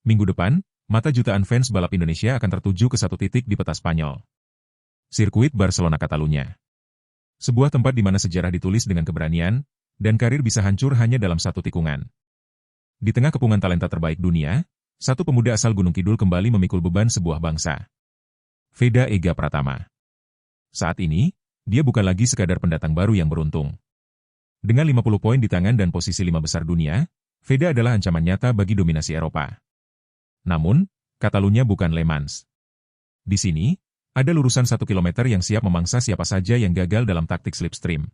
Minggu depan, mata jutaan fans balap Indonesia akan tertuju ke satu titik di peta Spanyol. Sirkuit Barcelona Catalunya. Sebuah tempat di mana sejarah ditulis dengan keberanian, dan karir bisa hancur hanya dalam satu tikungan. Di tengah kepungan talenta terbaik dunia, satu pemuda asal Gunung Kidul kembali memikul beban sebuah bangsa. Veda Ega Pratama. Saat ini, dia bukan lagi sekadar pendatang baru yang beruntung. Dengan 50 poin di tangan dan posisi 5 besar dunia, Veda adalah ancaman nyata bagi dominasi Eropa. Namun, Catalunya bukan Le Mans. Di sini, ada lurusan 1 kilometer yang siap memangsa siapa saja yang gagal dalam taktik slipstream.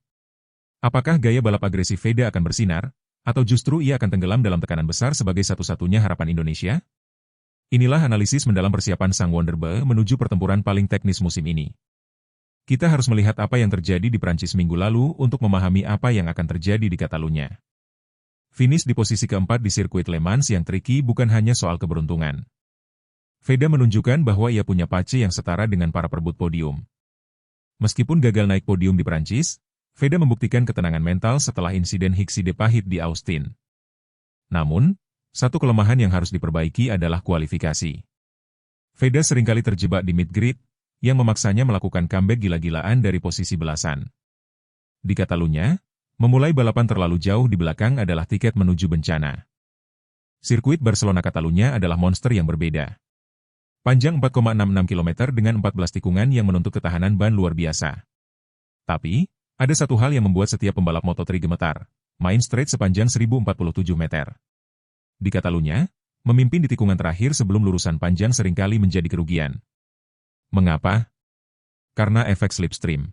Apakah gaya balap agresif Veda akan bersinar, atau justru ia akan tenggelam dalam tekanan besar sebagai satu-satunya harapan Indonesia? Inilah analisis mendalam persiapan sang Wonderboy menuju pertempuran paling teknis musim ini. Kita harus melihat apa yang terjadi di Prancis minggu lalu untuk memahami apa yang akan terjadi di Catalunya. Finish di posisi keempat di sirkuit Le Mans yang tricky bukan hanya soal keberuntungan. Veda menunjukkan bahwa ia punya pace yang setara dengan para perebut podium. Meskipun gagal naik podium di Prancis, Veda membuktikan ketenangan mental setelah insiden Hixide pahit di Austin. Namun, satu kelemahan yang harus diperbaiki adalah kualifikasi. Veda seringkali terjebak di mid-grid, yang memaksanya melakukan comeback gila-gilaan dari posisi belasan. Di Catalunya, memulai balapan terlalu jauh di belakang adalah tiket menuju bencana. Sirkuit Barcelona Catalunya adalah monster yang berbeda. Panjang 4,66 km dengan 14 tikungan yang menuntut ketahanan ban luar biasa. Tapi, ada satu hal yang membuat setiap pembalap Moto3 gemetar, main straight sepanjang 1047 meter. Di Catalunya, memimpin di tikungan terakhir sebelum lurusan panjang seringkali menjadi kerugian. Mengapa? Karena efek slipstream.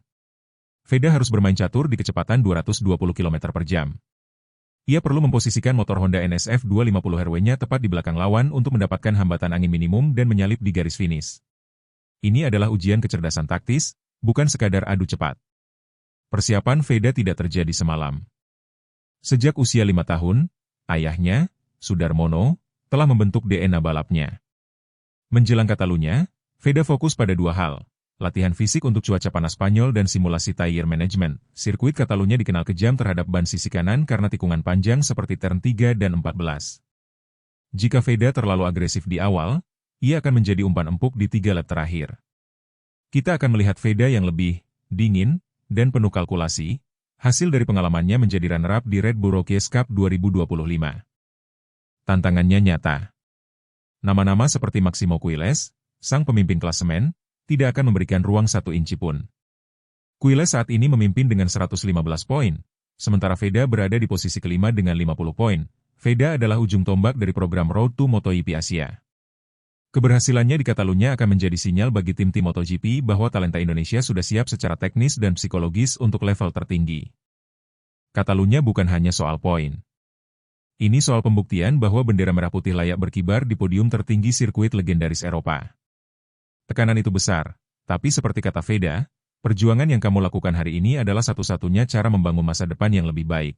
Veda harus bermain catur di kecepatan 220 km per jam. Ia perlu memposisikan motor Honda NSF 250 RW-nya tepat di belakang lawan untuk mendapatkan hambatan angin minimum dan menyalip di garis finish. Ini adalah ujian kecerdasan taktis, bukan sekadar adu cepat. Persiapan Veda tidak terjadi semalam. Sejak usia 5 tahun, ayahnya, Sudarmono, telah membentuk DNA balapnya. Menjelang Catalunya, Veda fokus pada dua hal. Latihan fisik untuk cuaca panas Spanyol dan simulasi tire management. Sirkuit Catalunya dikenal kejam terhadap ban sisi kanan karena tikungan panjang seperti turn 3 dan 14. Jika Veda terlalu agresif di awal, ia akan menjadi umpan empuk di 3 lap terakhir. Kita akan melihat Veda yang lebih dingin dan penuh kalkulasi, hasil dari pengalamannya menjadi runner-up di Red Bull Rookies Cup 2025. Tantangannya nyata. Nama-nama seperti Maximo Quiles, sang pemimpin klasemen, tidak akan memberikan ruang 1 inci pun. Quiles saat ini memimpin dengan 115 poin, sementara Veda berada di posisi kelima dengan 50 poin. Veda adalah ujung tombak dari program Road to MotoGP Asia. Keberhasilannya di Catalunya akan menjadi sinyal bagi tim-tim MotoGP bahwa talenta Indonesia sudah siap secara teknis dan psikologis untuk level tertinggi. Catalunya bukan hanya soal poin. Ini soal pembuktian bahwa bendera merah putih layak berkibar di podium tertinggi sirkuit legendaris Eropa. Tekanan itu besar, tapi seperti kata Veda, perjuangan yang kamu lakukan hari ini adalah satu-satunya cara membangun masa depan yang lebih baik.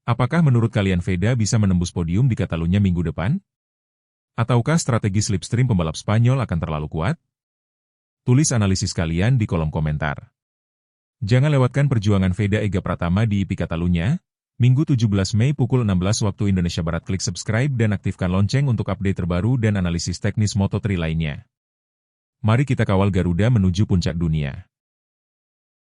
Apakah menurut kalian Veda bisa menembus podium di Catalunya minggu depan? Ataukah strategi slipstream pembalap Spanyol akan terlalu kuat? Tulis analisis kalian di kolom komentar. Jangan lewatkan perjuangan Veda Ega Pratama di IP Catalunya, Minggu 17 Mei pukul 16 waktu Indonesia Barat. Klik subscribe dan aktifkan lonceng untuk update terbaru dan analisis teknis Moto3 lainnya. Mari kita kawal Garuda menuju puncak dunia.